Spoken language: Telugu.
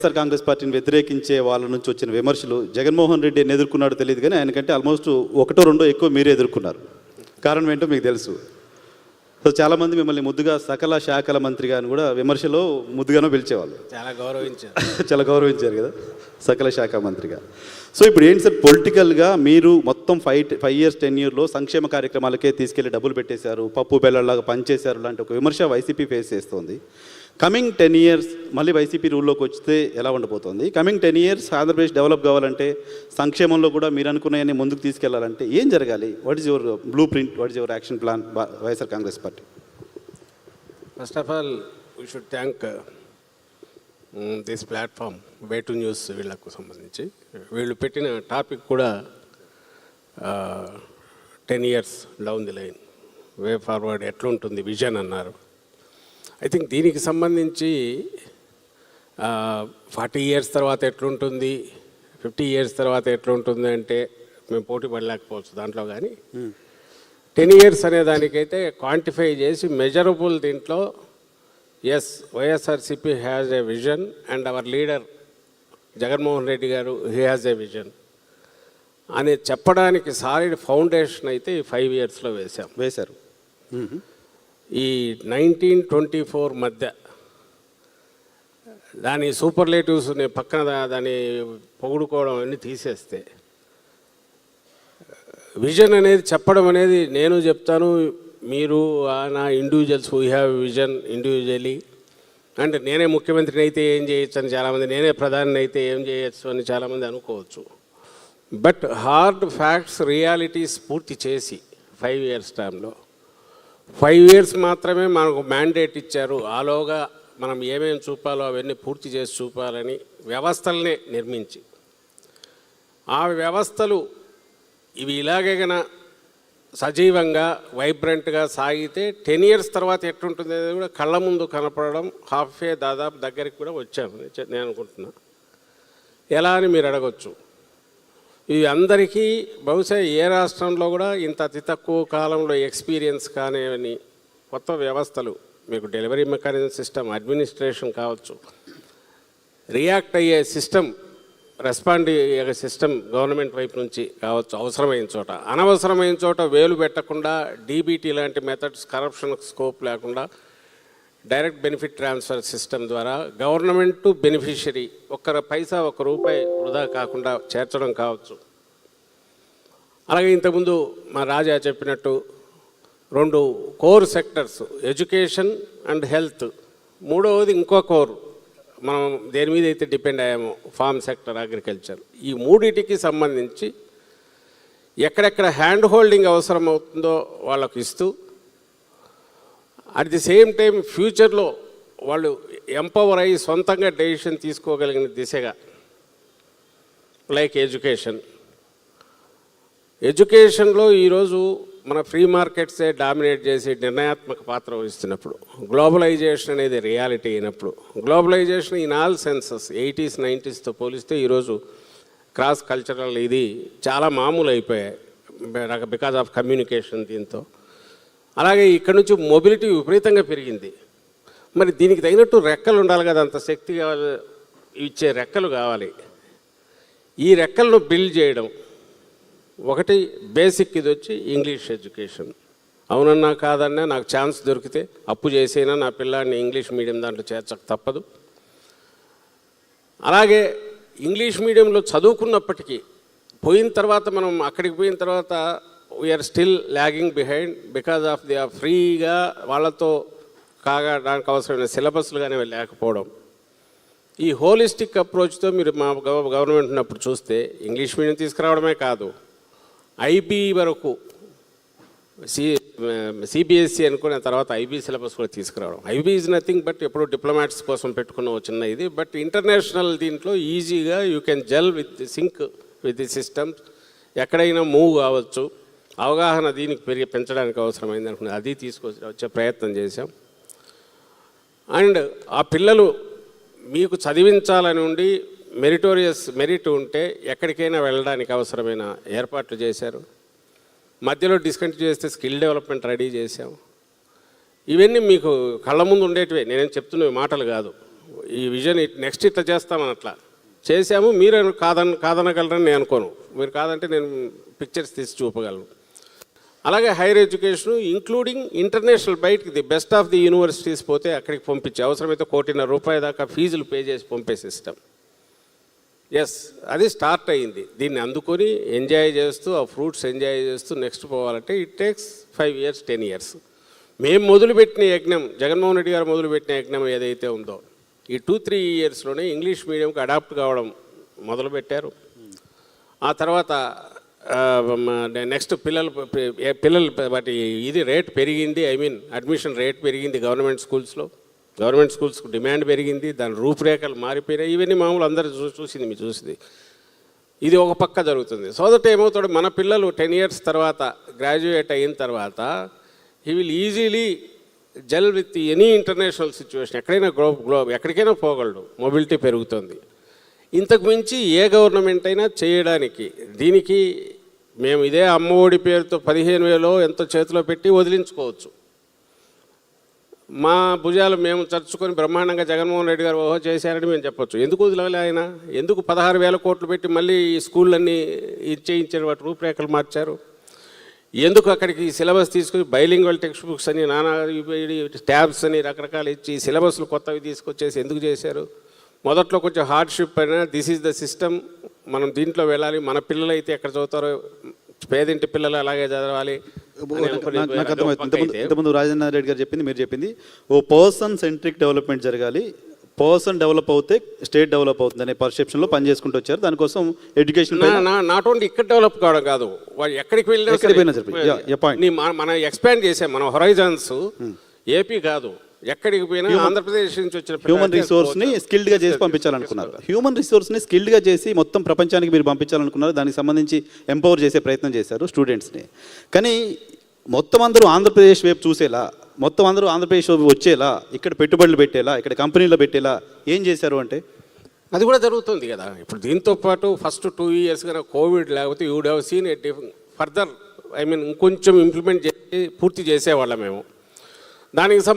వైఎస్ఆర్ కాంగ్రెస్ పార్టీని వ్యతిరేకించే వాళ్ళ నుంచి వచ్చిన విమర్శలు జగన్మోహన్ రెడ్డిని ఎదుర్కొన్నాడు తెలియదు, కానీ ఆయనకంటే ఆల్మోస్ట్ ఒకటో రెండో ఎక్కువ మీరే ఎదుర్కొన్నారు. కారణం ఏంటో మీకు తెలుసు. సో చాలామంది మిమ్మల్ని ముద్దుగా సకల శాఖల మంత్రిగా అని కూడా విమర్శలో ముద్దుగానో పిలిచేవాళ్ళు. చాలా గౌరవించారు కదా సకల శాఖ మంత్రిగా. సో ఇప్పుడు ఏంటి సార్, పొలిటికల్గా మీరు మొత్తం 5 years 10 yearsలో సంక్షేమ కార్యక్రమాలకే తీసుకెళ్లి డబ్బులు పెట్టేశారు, పప్పు బెల్లలాగా పనిచేశారు లాంటి ఒక విమర్శ వైసీపీ ఫేస్ చేస్తోంది. కమింగ్ 10 years మళ్ళీ వైసీపీ రూల్లోకి వస్తే ఎలా ఉండబోతోంది? కమింగ్ 10 years ఆంధ్రప్రదేశ్ డెవలప్ కావాలంటే, సంక్షేమంలో కూడా మీరు అనుకున్నాయని ముందుకు తీసుకెళ్లాలంటే ఏం జరగాలి? What is your blueprint, what is your action plan YSR Congress party? First of all we should thank this platform Way2News వీళ్ళకు సంబంధించి. వీళ్ళు పెట్టిన టాపిక్ కూడా 10 years down the line way forward ఎట్లుంటుంది విజన్ అన్నారు. ఐ థింక్ దీనికి సంబంధించి 40 years తర్వాత ఎట్లుంటుంది, 50 years తర్వాత ఎట్లుంటుంది అంటే మేము పోటీ పడలేకపోవచ్చు దాంట్లో. కానీ 10 years అనే దానికైతే క్వాంటిఫై చేసి మెజరబుల్ దీంట్లో yes YSRCP has a vision and our leader Jaganmohan Reddy garu he has a vision అని చెప్పడానికి సాలిడ్ ఫౌండేషన్ అయితే ఈ 5 yearsలో వేశారు. ఈ 1924 మధ్య దాని సూపర్లేటివ్స్ని పక్కన దాన్ని పొగుడుకోవడం అన్నీ తీసేస్తే విజన్ అనేది చెప్పడం అనేది నేను చెప్తాను, మీరు నా individuals we have vision individually. అంటే నేనే ముఖ్యమంత్రిని అయితే ఏం చేయొచ్చు అని చాలామంది, నేనే ప్రధాని అయితే ఏం చేయొచ్చు అని చాలామంది అనుకోవచ్చు. బట్ హార్డ్ ఫ్యాక్ట్స్ రియాలిటీస్ పూర్తి చేసి 5 years టైంలో 5 years మాత్రమే మనకు మ్యాండేట్ ఇచ్చారు. ఆలోగా మనం ఏమేమి చూపాలో అవన్నీ పూర్తి చేసి చూపాలని వ్యవస్థలనే నిర్మించి, ఆ వ్యవస్థలు ఇవి ఇలాగే గన సజీవంగా వైబ్రెంట్గా సాగితే 10 years తర్వాత ఎట్లుంటుంది అనేది కూడా కళ్ళ ముందు కనపడడం దాదాపు దగ్గరికి కూడా వచ్చాము నేను అనుకుంటున్నా. ఎలా అని మీరు అడగచ్చు. ఇవి అందరికీ బహుశా ఏ రాష్ట్రంలో కూడా ఇంత అతి తక్కువ కాలంలో ఎక్స్పీరియన్స్ కానివని కొత్త వ్యవస్థలు, మీకు డెలివరీ మెకానిజం సిస్టమ్, అడ్మినిస్ట్రేషన్ కావచ్చు, రియాక్ట్ అయ్యే సిస్టమ్, రెస్పాండ్ అయ్యే సిస్టమ్ గవర్నమెంట్ వైపు నుంచి కావచ్చు, అవసరమైన చోట, అనవసరమైన చోట వేలు పెట్టకుండా డీబీటీ లాంటి మెథడ్స్, కరప్షన్ స్కోప్ లేకుండా డైరెక్ట్ బెనిఫిట్ ట్రాన్స్ఫర్ సిస్టమ్ ద్వారా గవర్నమెంట్ టు బెనిఫిషరీ ఒక్క రూపాయి వృధా కాకుండా చేర్చడం కావచ్చు. అలాగే ఇంతకుముందు మా రాజా చెప్పినట్టు 2 core sectors, education and health, మూడవది ఇంకో కోర్ మనం దేని మీద అయితే డిపెండ్ అయ్యామో ఫార్మ్ సెక్టర్, అగ్రికల్చర్. ఈ మూడింటికి సంబంధించి ఎక్కడెక్కడ హ్యాండ్ హోల్డింగ్ అవసరం అవుతుందో వాళ్ళకు ఇస్తూ, అట్ ది సేమ్ టైం ఫ్యూచర్లో వాళ్ళు ఎంపవర్ అయ్యి సొంతంగా డెసిషన్ తీసుకోగలిగిన దిశగా, లైక్ ఎడ్యుకేషన్లో ఈరోజు మన ఫ్రీ మార్కెట్సే డామినేట్ చేసి నిర్ణయాత్మక పాత్ర వహిస్తున్నప్పుడు, గ్లోబలైజేషన్ అనేది రియాలిటీ అయినప్పుడు, globalisation in all senses 80s 90sతో పోలిస్తే ఈరోజు క్రాస్ కల్చరల్ ఇది చాలా మామూలు అయిపోయాయి బికాజ్ ఆఫ్ కమ్యూనికేషన్. దీంతో అలాగే ఇక్కడ నుంచి మొబిలిటీ విపరీతంగా పెరిగింది. మరి దీనికి తగినట్టు రెక్కలు ఉండాలి కదా, అంత శక్తి ఇచ్చే రెక్కలు కావాలి. ఈ రెక్కలను బిల్డ్ చేయడం ఒకటి బేసిక్. ఇది వచ్చి ఇంగ్లీష్ ఎడ్యుకేషన్. అవునన్నా కాదన్నా నాకు ఛాన్స్ దొరికితే అప్పు చేసైనా నా పిల్లాడిని ఇంగ్లీష్ మీడియం దాంట్లో చేర్చక తప్పదు. అలాగే ఇంగ్లీష్ మీడియంలో చదువుకున్నప్పటికీ పోయిన తర్వాత మనం అక్కడికి పోయిన తర్వాత we are still lagging behind because of the ఫ్రీగా వాళ్ళతో కాగడానికి అవసరమైన సిలబస్లు కానీ లేకపోవడం. ఈ హోలిస్టిక్ అప్రోచ్తో మీరు మా గవర్నమెంట్ ఉన్నప్పుడు చూస్తే ఇంగ్లీష్ మీడియం తీసుకురావడమే కాదు, ఐబీ వరకు సిబిఎస్ఈ అనుకున్న తర్వాత ఐబీ సిలబస్ కూడా తీసుకురావడం. ఐబీ ఈజ్ నథింగ్ బట్ ఎప్పుడు డిప్లొమాట్స్ కోసం పెట్టుకున్న చిన్న ఇది. బట్ ఇంటర్నేషనల్ దీంట్లో ఈజీగా you can gel with sync with the systems, ఎక్కడైనా మూవ్ కావచ్చు. అవగాహన దీనికి పెంచడానికి అవసరమైంది అనుకున్నది, అది వచ్చే ప్రయత్నం చేశాం. అండ్ ఆ పిల్లలు మీకు చదివించాలని ఉండి మెరిట్ ఉంటే ఎక్కడికైనా వెళ్ళడానికి అవసరమైన ఏర్పాట్లు చేశారు. మధ్యలో డిస్కంటిన్యూ చేస్తే స్కిల్ డెవలప్మెంట్ రెడీ చేశాం. ఇవన్నీ మీకు కళ్ళ ముందు ఉండేటివే, నేనేం చెప్తున్నవి మాటలు కాదు. ఈ విజన్ నెక్స్ట్ ఇట్లా చేస్తామని అట్లా చేశాము. మీరు కాదనగలరని నేను అనుకోను. మీరు కాదంటే నేను పిక్చర్స్ తీసి చూపగలను. అలాగే హైయర్ ఎడ్యుకేషను ఇంక్లూడింగ్ ఇంటర్నేషనల్ బయటికి the best of the universities పోతే అక్కడికి పంపించే అవసరమైతే ₹1,50,00,000 దాకా ఫీజులు పే చేసి పంపే సిస్టమ్. ఎస్, అది స్టార్ట్ అయ్యింది. దీన్ని అందుకొని ఎంజాయ్ చేస్తూ ఆ ఫ్రూట్స్ ఎంజాయ్ చేస్తూ నెక్స్ట్ పోవాలంటే ఇట్ టేక్స్ 5 years 10 years. మేము మొదలుపెట్టిన యజ్ఞం, జగన్మోహన్ రెడ్డి గారు మొదలుపెట్టిన యజ్ఞం ఏదైతే ఉందో ఈ 2-3 yearsలోనే ఇంగ్లీష్ మీడియంకి అడాప్ట్ కావడం మొదలుపెట్టారు. ఆ తర్వాత నెక్స్ట్ పిల్లలు వాటి ఇది రేట్ పెరిగింది. అడ్మిషన్ రేట్ పెరిగింది గవర్నమెంట్ స్కూల్స్కు డిమాండ్ పెరిగింది. దాని రూపురేఖలు మారిపోయినాయి. ఇవన్నీ మామూలు అందరూ చూసింది, మీరు చూసింది. ఇది ఒక పక్క జరుగుతుంది. సో దట్ ఏమవుతాడు, మన పిల్లలు 10 years తర్వాత గ్రాడ్యుయేట్ అయిన తర్వాత he will easily gel with any international situation. ఎక్కడైనా ఎక్కడికైనా పోగలడు. మొబిలిటీ పెరుగుతుంది. ఇంతకు మించి ఏ గవర్నమెంట్ అయినా చేయడానికి దీనికి మేము ఇదే అమ్మఒడి పేరుతో 15,000 ఎంతో చేతిలో పెట్టి వదిలించుకోవచ్చు. మా భుజాలు మేము చర్చుకొని బ్రహ్మాండంగా జగన్మోహన్ రెడ్డి గారు ఓహో చేశారని మేము చెప్పొచ్చు. ఎందుకు వదిలే ఆయన? ఎందుకు 16,000 కోట్లు పెట్టి మళ్ళీ ఈ స్కూళ్ళన్నీ చేయించారు, వాటి రూపురేఖలు మార్చారు? ఎందుకు అక్కడికి సిలబస్ తీసుకుని బైలింగ్వల్ టెక్స్ట్ బుక్స్ అని నానా ట్యాబ్స్ అని రకరకాలు ఇచ్చి సిలబస్లు కొత్తవి తీసుకొచ్చేసి ఎందుకు చేశారు? మొదట్లో కొంచెం హార్డ్షిప్ అయినా దిస్ ఈజ్ ద సిస్టమ్, మనం దీంట్లో వెళ్ళాలి, మన పిల్లలు అయితే ఎక్కడ చదువుతారో పేదింటి పిల్లలు అలాగే చదవాలి. నాకు అర్థమైంది. ఇంతకుముందు రాజేంద్ర రెడ్డి గారు చెప్పింది, మీరు చెప్పింది ఓ పర్సన్ సెంట్రిక్ డెవలప్మెంట్ జరగాలి, పర్సన్ డెవలప్ అవుతే స్టేట్ డెవలప్ అవుతుంది అనే పర్సెప్షన్లో పనిచేసుకుంటూ వచ్చారు. దానికోసం ఎడ్యుకేషన్ నాట్ ఓన్లీ ఇక్కడ డెవలప్ కావడం కాదు, వాళ్ళు ఎక్కడికి వెళ్ళినా మనం ఎక్స్పాండ్ చేసాం. మన హొరైజన్స్ ఏపీ కాదు, ఎక్కడికి పోయినా ఆంధ్రప్రదేశ్ నుంచి వచ్చిన హ్యూమన్ రిసోర్స్ని స్కిల్డ్గా చేసి పంపించాలనుకున్నారు. హ్యూమన్ రిసోర్స్ని స్కిల్డ్గా చేసి మొత్తం ప్రపంచానికి మీరు పంపించాలనుకున్నారు. దానికి సంబంధించి ఎంపవర్ చేసే ప్రయత్నం చేశారు స్టూడెంట్స్ని. కానీ మొత్తం అందరూ ఆంధ్రప్రదేశ్ వైపు చూసేలా, మొత్తం అందరూ ఆంధ్రప్రదేశ్ వైపు వచ్చేలా, ఇక్కడ పెట్టుబడులు పెట్టేలా, ఇక్కడ కంపెనీలో పెట్టేలా ఏం చేశారు అంటే అది కూడా జరుగుతుంది కదా. ఇప్పుడు దీంతో పాటు ఫస్ట్ 2 years కన్నా కోవిడ్ లేకపోతే you would have seen a further ఇంకొంచెం ఇంప్లిమెంట్ చేసి పూర్తి చేసేవాళ్ళం మేము. దానికి